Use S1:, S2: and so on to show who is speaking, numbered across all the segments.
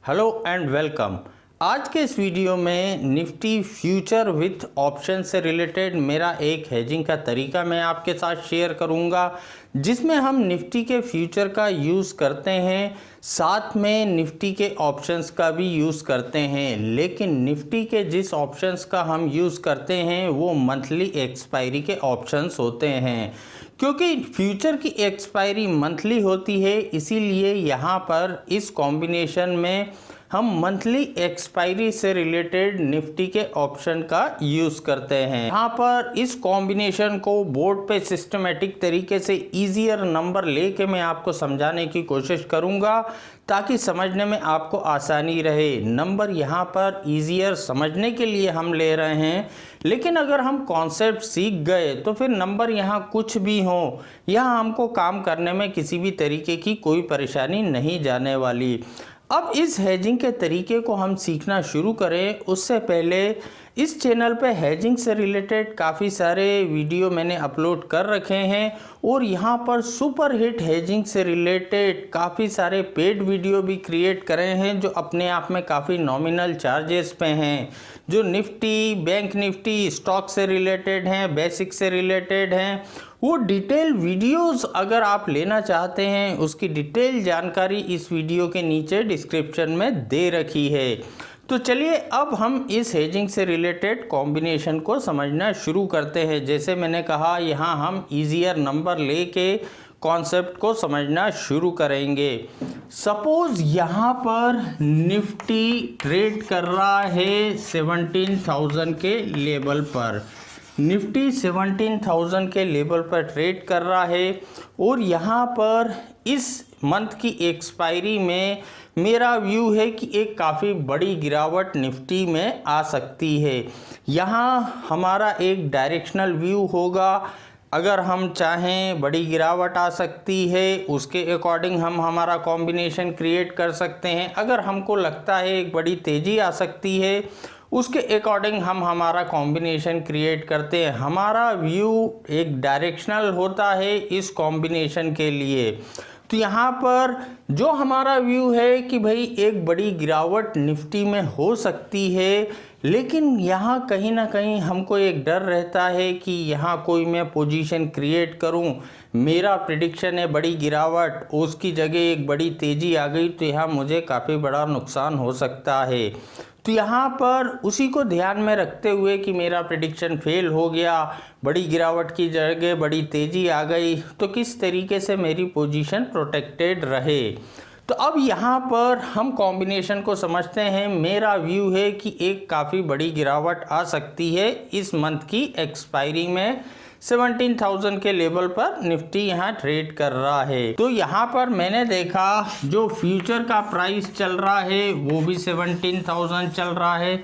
S1: Hello and welcome. आज के इस वीडियो में निफ्टी फ्यूचर विथ ऑप्शन से रिलेटेड मेरा एक हेजिंग का तरीका मैं आपके साथ शेयर करूंगा, जिसमें हम निफ्टी के फ्यूचर का यूज़ करते हैं, साथ में निफ्टी के ऑप्शंस का भी यूज़ करते हैं। लेकिन निफ्टी के जिस ऑप्शंस का हम यूज़ करते हैं वो मंथली एक्सपायरी के ऑप्शंस होते हैं। क्योंकि फ्यूचर की एक्सपायरी मंथली होती है, इसीलिए यहाँ पर इस कॉम्बिनेशन में हम मंथली एक्सपायरी से रिलेटेड निफ्टी के ऑप्शन का यूज़ करते हैं। यहाँ पर इस कॉम्बिनेशन को बोर्ड पे सिस्टमेटिक तरीके से ईजियर नंबर लेके मैं आपको समझाने की कोशिश करूँगा, ताकि समझने में आपको आसानी रहे। नंबर यहाँ पर ईजियर समझने के लिए हम ले रहे हैं, लेकिन अगर हम कॉन्सेप्ट सीख गए तो फिर नंबर यहाँ कुछ भी हो, यहाँ हमको काम करने में किसी भी तरीके की कोई परेशानी नहीं जाने वाली। अब इस हेजिंग के तरीके को हम सीखना शुरू करें, उससे पहले इस चैनल पे हेजिंग से रिलेटेड काफ़ी सारे वीडियो मैंने अपलोड कर रखे हैं और यहाँ पर सुपर हिट हेजिंग से रिलेटेड काफ़ी सारे पेड वीडियो भी क्रिएट करे हैं, जो अपने आप में काफ़ी नॉमिनल चार्जेस पे हैं, जो निफ्टी, बैंक निफ्टी, स्टॉक से रिलेटेड हैं, बेसिक से रिलेटेड हैं। वो डिटेल वीडियोस अगर आप लेना चाहते हैं, उसकी डिटेल जानकारी इस वीडियो के नीचे डिस्क्रिप्शन में दे रखी है। तो चलिए अब हम इस हेजिंग से रिलेटेड कॉम्बिनेशन को समझना शुरू करते हैं। जैसे मैंने कहा, यहाँ हम ईजियर नंबर लेके कॉन्सेप्ट को समझना शुरू करेंगे। सपोज यहाँ पर निफ्टी ट्रेड कर रहा है 17,000 के लेवल पर। निफ्टी 17,000 के लेवल पर ट्रेड कर रहा है और यहाँ पर इस मंथ की एक्सपायरी में मेरा व्यू है कि एक काफ़ी बड़ी गिरावट निफ्टी में आ सकती है। यहाँ हमारा एक डायरेक्शनल व्यू होगा। अगर हम चाहें बड़ी गिरावट आ सकती है, उसके अकॉर्डिंग हम हमारा कॉम्बिनेशन क्रिएट कर सकते हैं। अगर हमको लगता है एक बड़ी तेज़ी आ सकती है, उसके अकॉर्डिंग हम हमारा कॉम्बिनेशन क्रिएट करते हैं। हमारा व्यू एक डायरेक्शनल होता है इस कॉम्बिनेशन के लिए। तो यहाँ पर जो हमारा व्यू है कि भाई एक बड़ी गिरावट निफ्टी में हो सकती है, लेकिन यहाँ कहीं ना कहीं हमको एक डर रहता है कि यहाँ कोई मैं पोजीशन क्रिएट करूँ, मेरा प्रिडिक्शन है बड़ी गिरावट, उसकी जगह एक बड़ी तेज़ी आ गई तो यहाँ मुझे काफ़ी बड़ा नुकसान हो सकता है। तो यहाँ पर उसी को ध्यान में रखते हुए कि मेरा प्रेडिक्शन फेल हो गया, बड़ी गिरावट की जगह बड़ी तेज़ी आ गई, तो किस तरीके से मेरी पोजीशन प्रोटेक्टेड रहे। तो अब यहाँ पर हम कॉम्बिनेशन को समझते हैं। मेरा व्यू है कि एक काफ़ी बड़ी गिरावट आ सकती है इस मंथ की एक्सपायरी में। 17,000 के लेवल पर निफ्टी यहाँ ट्रेड कर रहा है। तो यहाँ पर मैंने देखा जो फ्यूचर का प्राइस चल रहा है वो भी 17,000 चल रहा है।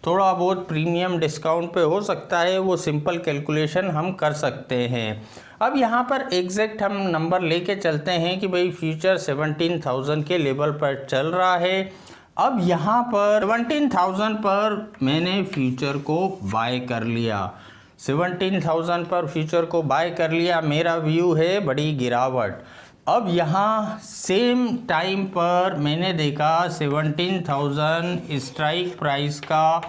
S1: थोड़ा बहुत प्रीमियम डिस्काउंट पे हो सकता है, वो सिंपल कैलकुलेशन हम कर सकते हैं। अब यहाँ पर एग्जैक्ट हम नंबर लेके चलते हैं कि भाई फ्यूचर 17,000 के लेवल पर चल रहा है। अब यहाँ पर 17,000 पर मैंने फ्यूचर को बाय कर लिया। 17,000 पर फ्यूचर को बाय कर लिया। मेरा व्यू है बड़ी गिरावट। अब यहाँ सेम टाइम पर मैंने देखा 17,000 स्ट्राइक प्राइस का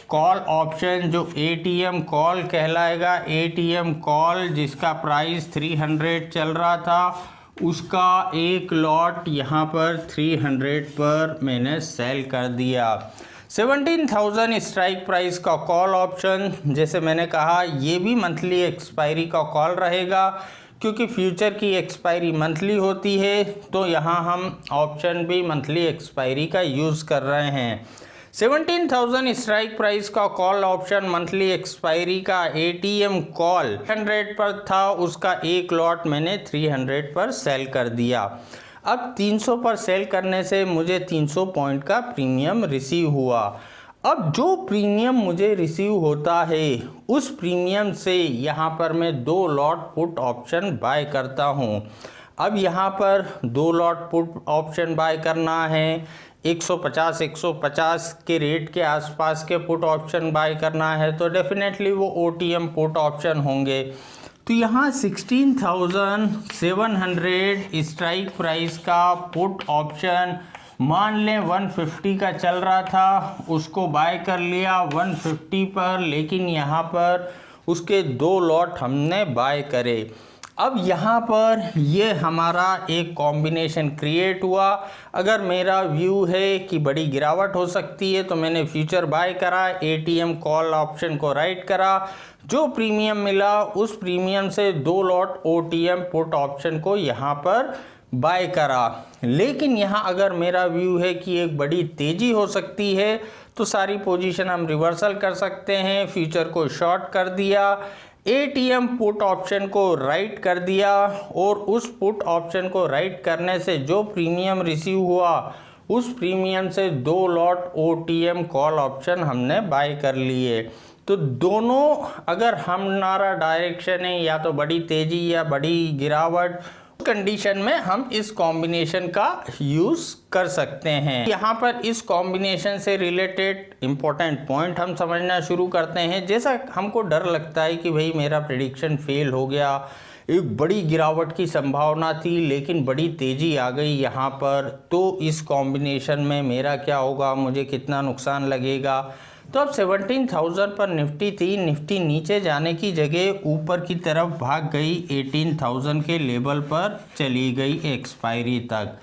S1: कॉल ऑप्शन, जो एटीएम कॉल कहलाएगा, एटीएम कॉल जिसका प्राइस 300 चल रहा था, उसका एक लॉट यहाँ पर 300 पर मैंने सेल कर दिया। 17,000 स्ट्राइक प्राइस का कॉल ऑप्शन, जैसे मैंने कहा, ये भी मंथली एक्सपायरी का कॉल रहेगा, क्योंकि फ्यूचर की एक्सपायरी मंथली होती है, तो यहाँ हम ऑप्शन भी मंथली एक्सपायरी का यूज़ कर रहे हैं। 17,000 स्ट्राइक प्राइस का कॉल ऑप्शन मंथली एक्सपायरी का एटीएम कॉल 100 पर था, उसका एक लॉट मैंने 300 पर सेल कर दिया। अब 300 पर सेल करने से मुझे 300 पॉइंट का प्रीमियम रिसीव हुआ। अब जो प्रीमियम मुझे रिसीव होता है, उस प्रीमियम से यहाँ पर मैं 2 लॉट पुट ऑप्शन बाय करता हूँ। अब यहाँ पर 2 लॉट पुट ऑप्शन बाय करना है, 150 के रेट के आसपास के पुट ऑप्शन बाय करना है, तो डेफिनेटली वो ओटीएम पुट ऑप्शन होंगे। तो यहाँ 16,700 स्ट्राइक प्राइस का पुट ऑप्शन मान लें 150 का चल रहा था, उसको बाय कर लिया 150 पर, लेकिन यहाँ पर उसके 2 लॉट हमने बाय करे। अब यहाँ पर ये हमारा एक कॉम्बिनेशन क्रिएट हुआ। अगर मेरा व्यू है कि बड़ी गिरावट हो सकती है तो मैंने फ्यूचर बाय करा, एटीएम कॉल ऑप्शन को राइट करा, जो प्रीमियम मिला उस प्रीमियम से 2 लॉट ओटीएम पुट ऑप्शन को यहाँ पर बाय करा। लेकिन यहाँ अगर मेरा व्यू है कि एक बड़ी तेज़ी हो सकती है तो सारी पोजीशन हम रिवर्सल कर सकते हैं, फ्यूचर को शॉर्ट कर दिया, एटीएम पुट ऑप्शन को राइट कर दिया, और उस पुट ऑप्शन को राइट करने से जो प्रीमियम रिसीव हुआ उस प्रीमियम से 2 लॉट ओटीएम कॉल ऑप्शन हमने बाय कर लिए। तो दोनों अगर हमारा डायरेक्शन है या तो बड़ी तेज़ी या बड़ी गिरावट, कंडीशन में हम इस कॉम्बिनेशन का यूज कर सकते हैं। यहाँ पर इस कॉम्बिनेशन से रिलेटेड इंपॉर्टेंट पॉइंट हम समझना शुरू करते हैं। जैसा हमको डर लगता है कि भाई मेरा प्रेडिक्शन फेल हो गया, एक बड़ी गिरावट की संभावना थी लेकिन बड़ी तेज़ी आ गई यहाँ पर, तो इस कॉम्बिनेशन में मेरा क्या होगा, मुझे कितना नुकसान लगेगा। तो अब 17,000 पर निफ्टी थी, निफ्टी नीचे जाने की जगह ऊपर की तरफ भाग गई, 18,000 के लेवल पर चली गई एक्सपायरी तक।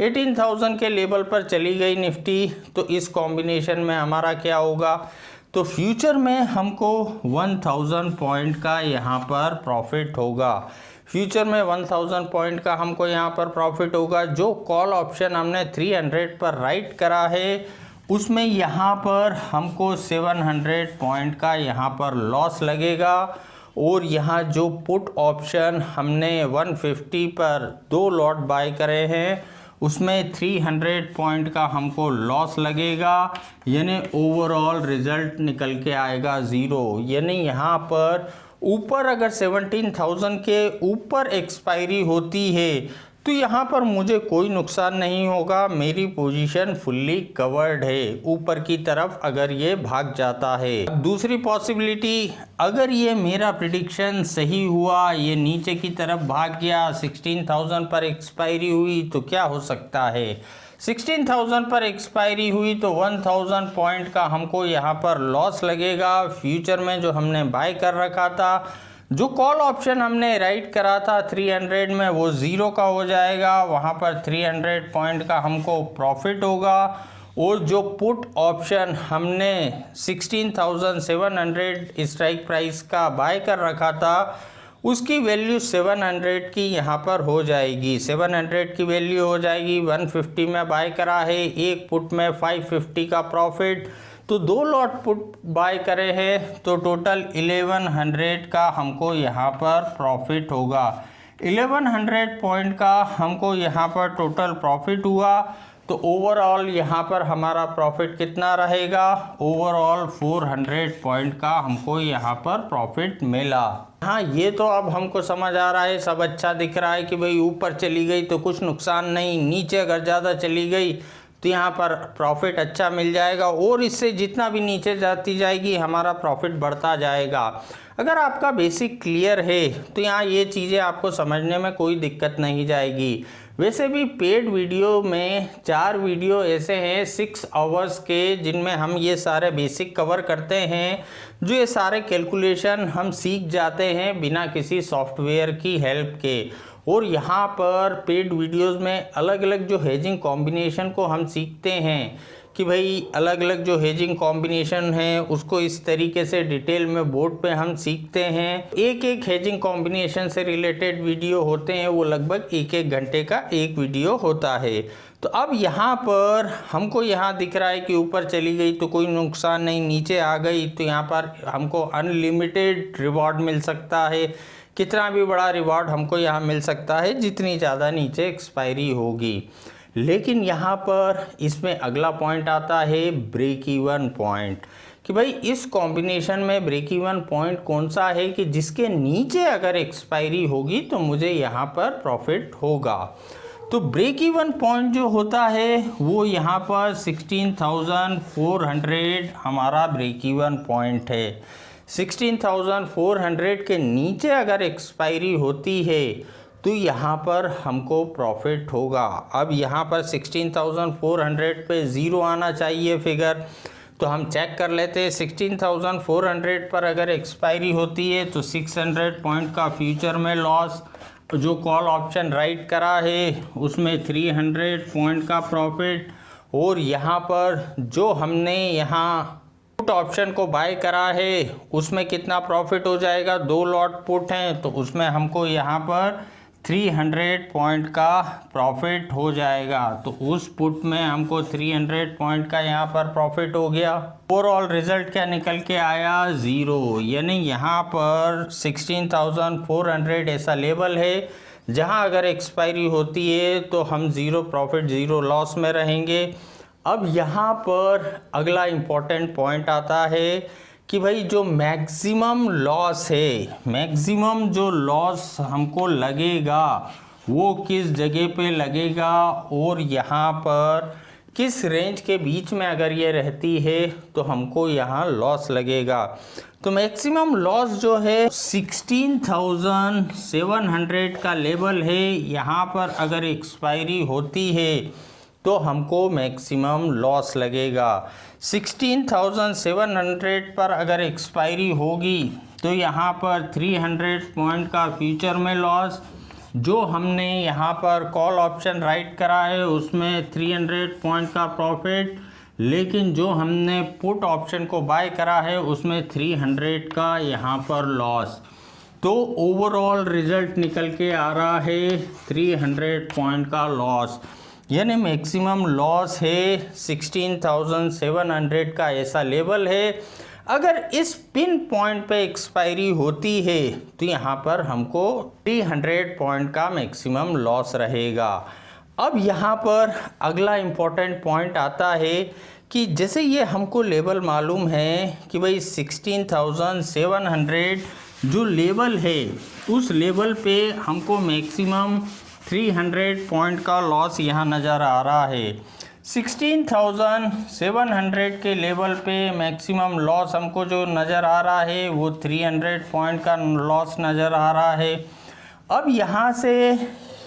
S1: 18,000 के लेवल पर चली गई निफ्टी, तो इस कॉम्बिनेशन में हमारा क्या होगा, तो फ्यूचर में हमको 1000 पॉइंट का यहाँ पर प्रॉफिट होगा। फ्यूचर में 1000 पॉइंट का हमको यहाँ पर प्रॉफिट होगा। जो कॉल ऑप्शन हमने 300 पर राइट करा है उसमें यहाँ पर हमको 700 पॉइंट का यहाँ पर लॉस लगेगा, और यहाँ जो पुट ऑप्शन हमने 150 पर 2 लॉट बाय करे हैं उसमें 300 पॉइंट का हमको लॉस लगेगा, यानी ओवरऑल रिजल्ट निकल के आएगा 0। यानी यहाँ पर ऊपर अगर 17,000 के ऊपर एक्सपायरी होती है तो यहाँ पर मुझे कोई नुकसान नहीं होगा, मेरी पोजीशन फुल्ली कवर्ड है ऊपर की तरफ अगर ये भाग जाता है। दूसरी पॉसिबिलिटी, अगर ये मेरा प्रिडिक्शन सही हुआ, ये नीचे की तरफ भाग गया, 16,000 पर एक्सपायरी हुई तो क्या हो सकता है, 16,000 पर एक्सपायरी हुई तो 1000 पॉइंट का हमको यहाँ पर लॉस लगेगा। फ्यूचर में जो हमने बाय कर रखा था, जो कॉल ऑप्शन हमने राइट करा था 300 में, वो 0 का हो जाएगा, वहाँ पर 300 पॉइंट का हमको प्रॉफिट होगा। और जो पुट ऑप्शन हमने 16,700 स्ट्राइक प्राइस का बाय कर रखा था उसकी वैल्यू 700 की यहाँ पर हो जाएगी, 700 की वैल्यू हो जाएगी। 150 में बाय करा है, एक पुट में 550 का प्रॉफिट, तो 2 लॉट पुट बाय करे हैं तो टोटल 1100 का हमको यहाँ पर प्रॉफिट होगा। 1100 पॉइंट का हमको यहाँ पर टोटल प्रॉफिट हुआ, तो ओवरऑल यहाँ पर हमारा प्रॉफिट कितना रहेगा, ओवरऑल 400 पॉइंट का हमको यहाँ पर प्रॉफिट मिला। हाँ, ये तो अब हमको समझ आ रहा है, सब अच्छा दिख रहा है कि भाई ऊपर चली गई तो कुछ नुकसान नहीं, नीचे अगर ज़्यादा चली गई तो यहाँ पर प्रॉफिट अच्छा मिल जाएगा, और इससे जितना भी नीचे जाती जाएगी हमारा प्रॉफिट बढ़ता जाएगा। अगर आपका बेसिक क्लियर है तो यहाँ ये चीज़ें आपको समझने में कोई दिक्कत नहीं जाएगी। वैसे भी पेड वीडियो में 4 वीडियो ऐसे हैं 6 आवर्स के, जिनमें हम ये सारे बेसिक कवर करते हैं, जो ये सारे कैलकुलेशन हम सीख जाते हैं बिना किसी सॉफ्टवेयर की हेल्प के। और यहाँ पर पेड वीडियोस में अलग अलग जो हेजिंग कॉम्बिनेशन को हम सीखते हैं कि भाई अलग अलग जो हेजिंग कॉम्बिनेशन है उसको इस तरीके से डिटेल में बोर्ड पे हम सीखते हैं। एक एक हेजिंग कॉम्बिनेशन से रिलेटेड वीडियो होते हैं, वो लगभग 1-1 घंटे का एक वीडियो होता है। तो अब यहाँ पर हमको यहाँ दिख रहा है कि ऊपर चली गई तो कोई नुकसान नहीं, नीचे आ गई तो यहाँ पर हमको अनलिमिटेड रिवॉर्ड मिल सकता है, कितना भी बड़ा रिवॉर्ड हमको यहाँ मिल सकता है जितनी ज़्यादा नीचे एक्सपायरी होगी। लेकिन यहाँ पर इसमें अगला पॉइंट आता है ब्रेक इवन पॉइंट, कि भाई इस कॉम्बिनेशन में ब्रेक इवन पॉइंट कौन सा है कि जिसके नीचे अगर एक्सपायरी होगी तो मुझे यहाँ पर प्रॉफिट होगा। तो ब्रेक इवन पॉइंट जो होता है वो यहाँ पर 16,400 हमारा ब्रेक इवन पॉइंट है। 16,400 के नीचे अगर एक्सपायरी होती है तो यहाँ पर हमको प्रॉफिट होगा। अब यहाँ पर 16,400 पे ज़ीरो आना चाहिए फिगर, तो हम चेक कर लेते हैं। 16,400 पर अगर एक्सपायरी होती है तो 600 पॉइंट का फ्यूचर में लॉस, जो कॉल ऑप्शन राइट करा है उसमें 300 पॉइंट का प्रॉफिट, और यहाँ पर जो हमने यहाँ पुट ऑप्शन को बाय करा है उसमें कितना प्रॉफिट हो जाएगा, 2 लॉट पुट हैं तो उसमें हमको यहाँ पर 300 पॉइंट का प्रॉफिट हो जाएगा। तो उस पुट में हमको 300 पॉइंट का यहाँ पर प्रॉफिट हो गया। ओवरऑल रिजल्ट क्या निकल के आया, 0। यानी यहाँ पर 16,400 ऐसा लेवल है जहाँ अगर एक्सपायरी होती है तो हम 0 प्रॉफिट 0 लॉस में रहेंगे। अब यहाँ पर अगला इम्पोर्टेंट पॉइंट आता है कि भाई जो मैक्सिमम लॉस है, मैक्सिमम जो लॉस हमको लगेगा वो किस जगह पे लगेगा और यहाँ पर किस रेंज के बीच में अगर ये रहती है तो हमको यहाँ लॉस लगेगा। तो मैक्सिमम लॉस जो है 16,700 का लेवल है, यहाँ पर अगर एक्सपायरी होती है तो हमको मैक्सिमम लॉस लगेगा। 16,700 पर अगर एक्सपायरी होगी तो यहाँ पर 300 पॉइंट का फ्यूचर में लॉस, जो हमने यहाँ पर कॉल ऑप्शन राइट करा है उसमें 300 पॉइंट का प्रॉफिट, लेकिन जो हमने पुट ऑप्शन को बाय करा है उसमें 300 का यहाँ पर लॉस। तो ओवरऑल रिजल्ट निकल के आ रहा है 300 पॉइंट का लॉस, यानी मैक्सिमम लॉस है 16,700 का ऐसा लेवल है। अगर इस पिन पॉइंट पे एक्सपायरी होती है तो यहाँ पर हमको 300 पॉइंट का मैक्सिमम लॉस रहेगा। अब यहाँ पर अगला इम्पोर्टेंट पॉइंट आता है कि जैसे ये हमको लेवल मालूम है कि भाई 16,700 जो लेवल है उस लेवल पे हमको मैक्सिमम 300 पॉइंट का लॉस यहाँ नज़र आ रहा है। 16,700 के लेवल पे मैक्सिमम लॉस हमको जो नज़र आ रहा है वो 300 पॉइंट का लॉस नज़र आ रहा है। अब यहाँ से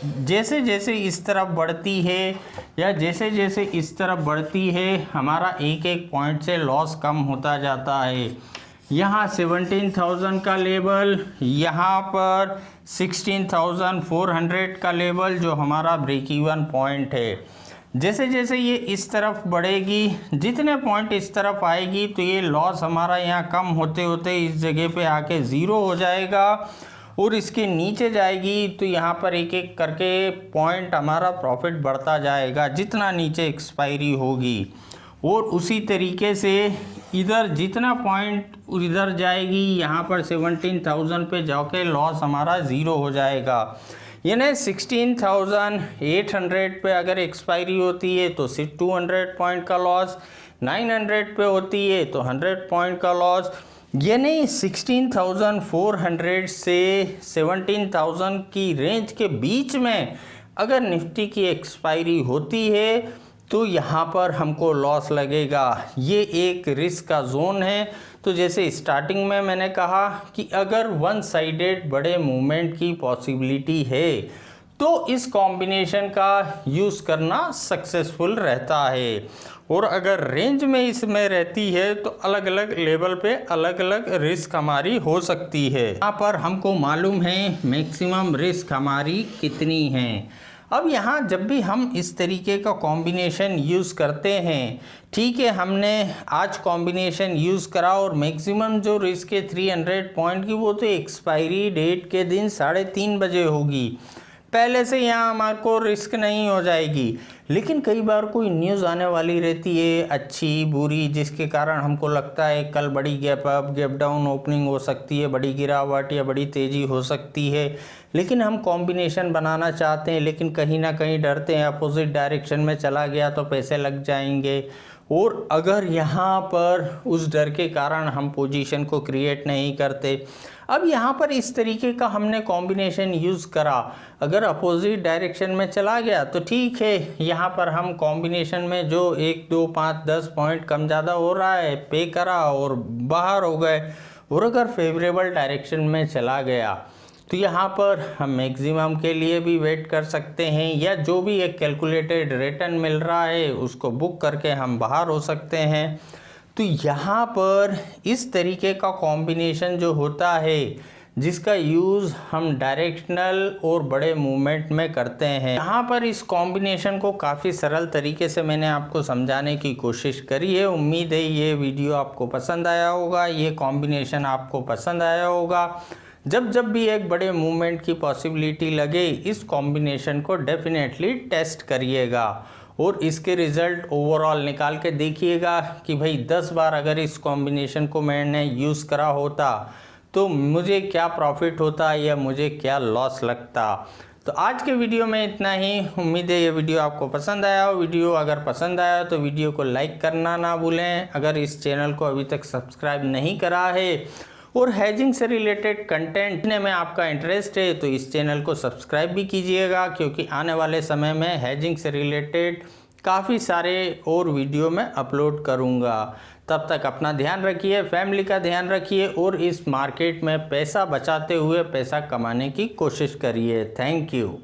S1: जैसे जैसे इस तरफ बढ़ती है या जैसे जैसे इस तरफ बढ़ती है हमारा एक एक पॉइंट से लॉस कम होता जाता है। यहाँ 17,000 का लेवल, यहाँ पर 16,400 का लेवल जो हमारा ब्रेक इवन पॉइंट है। जैसे जैसे ये इस तरफ बढ़ेगी, जितने पॉइंट इस तरफ आएगी तो ये लॉस हमारा यहाँ कम होते होते इस जगह पे आके 0 हो जाएगा, और इसके नीचे जाएगी तो यहाँ पर एक एक करके पॉइंट हमारा प्रॉफिट बढ़ता जाएगा जितना नीचे एक्सपायरी होगी। और उसी तरीके से इधर जितना पॉइंट इधर जाएगी यहाँ पर 17,000 पे जाके लॉस हमारा 0 हो जाएगा। यानी 16,800 पे अगर एक्सपायरी होती है तो सिर्फ 200 पॉइंट का लॉस, 900 पे होती है तो 100 पॉइंट का लॉस। यानी 16,400 से 17,000 की रेंज के बीच में अगर निफ्टी की एक्सपायरी होती है तो यहाँ पर हमको लॉस लगेगा। ये एक रिस्क का जोन है। तो जैसे स्टार्टिंग में मैंने कहा कि अगर वन साइडेड बड़े मूवमेंट की पॉसिबिलिटी है तो इस कॉम्बिनेशन का यूज़ करना सक्सेसफुल रहता है, और अगर रेंज में इसमें रहती है तो अलग अलग लेवल पे अलग अलग रिस्क हमारी हो सकती है। यहाँ पर हमको मालूम है मैक्सिमम रिस्क हमारी कितनी है। अब यहाँ जब भी हम इस तरीके का कॉम्बिनेशन यूज़ करते हैं, ठीक है, हमने आज कॉम्बिनेशन यूज़ करा और मैक्सिमम जो रिस्क है 300 पॉइंट की वो तो एक्सपायरी डेट के दिन 3:30 बजे होगी। पहले से यहाँ हमारे को रिस्क नहीं हो जाएगी, लेकिन कई बार कोई न्यूज़ आने वाली रहती है अच्छी बुरी, जिसके कारण हमको लगता है कल बड़ी gap up gap down opening हो सकती है, बड़ी गिरावट या बड़ी तेज़ी हो सकती है, लेकिन हम कॉम्बिनेशन बनाना चाहते हैं लेकिन कहीं ना कहीं डरते हैं अपोजिट डायरेक्शन में चला गया तो पैसे लग जाएंगे। और अगर यहाँ पर उस डर के कारण हम पोजीशन को क्रिएट नहीं करते, अब यहाँ पर इस तरीके का हमने कॉम्बिनेशन यूज़ करा, अगर अपोजिट डायरेक्शन में चला गया तो ठीक है, यहाँ पर हम कॉम्बिनेशन में जो 1 2 5 10 पॉइंट कम ज़्यादा हो रहा है पे करा और बाहर हो गए। और अगर फेवरेबल डायरेक्शन में चला गया तो यहाँ पर हम मैक्सिमम के लिए भी वेट कर सकते हैं, या जो भी एक कैलकुलेटेड रिटर्न मिल रहा है उसको बुक करके हम बाहर हो सकते हैं। तो यहाँ पर इस तरीके का कॉम्बिनेशन जो होता है, जिसका यूज़ हम डायरेक्शनल और बड़े मूवमेंट में करते हैं, यहाँ पर इस कॉम्बिनेशन को काफ़ी सरल तरीके से मैंने आपको समझाने की कोशिश करी है। उम्मीद है ये वीडियो आपको पसंद आया होगा, ये कॉम्बिनेशन आपको पसंद आया होगा। जब जब भी एक बड़े मूवमेंट की पॉसिबिलिटी लगे, इस कॉम्बिनेशन को डेफिनेटली टेस्ट करिएगा और इसके रिज़ल्ट ओवरऑल निकाल के देखिएगा कि भाई 10 बार अगर इस कॉम्बिनेशन को मैंने यूज़ करा होता तो मुझे क्या प्रॉफिट होता या मुझे क्या लॉस लगता। तो आज के वीडियो में इतना ही। उम्मीद है ये वीडियो आपको पसंद आया हो। वीडियो अगर पसंद आया तो वीडियो को लाइक करना ना भूलें। अगर इस चैनल को अभी तक सब्सक्राइब नहीं करा है और हेजिंग से रिलेटेड कंटेंट में आपका इंटरेस्ट है तो इस चैनल को सब्सक्राइब भी कीजिएगा, क्योंकि आने वाले समय में हेजिंग से रिलेटेड काफ़ी सारे और वीडियो मैं अपलोड करूँगा। तब तक अपना ध्यान रखिए, फैमिली का ध्यान रखिए और इस मार्केट में पैसा बचाते हुए पैसा कमाने की कोशिश करिए। Thank you.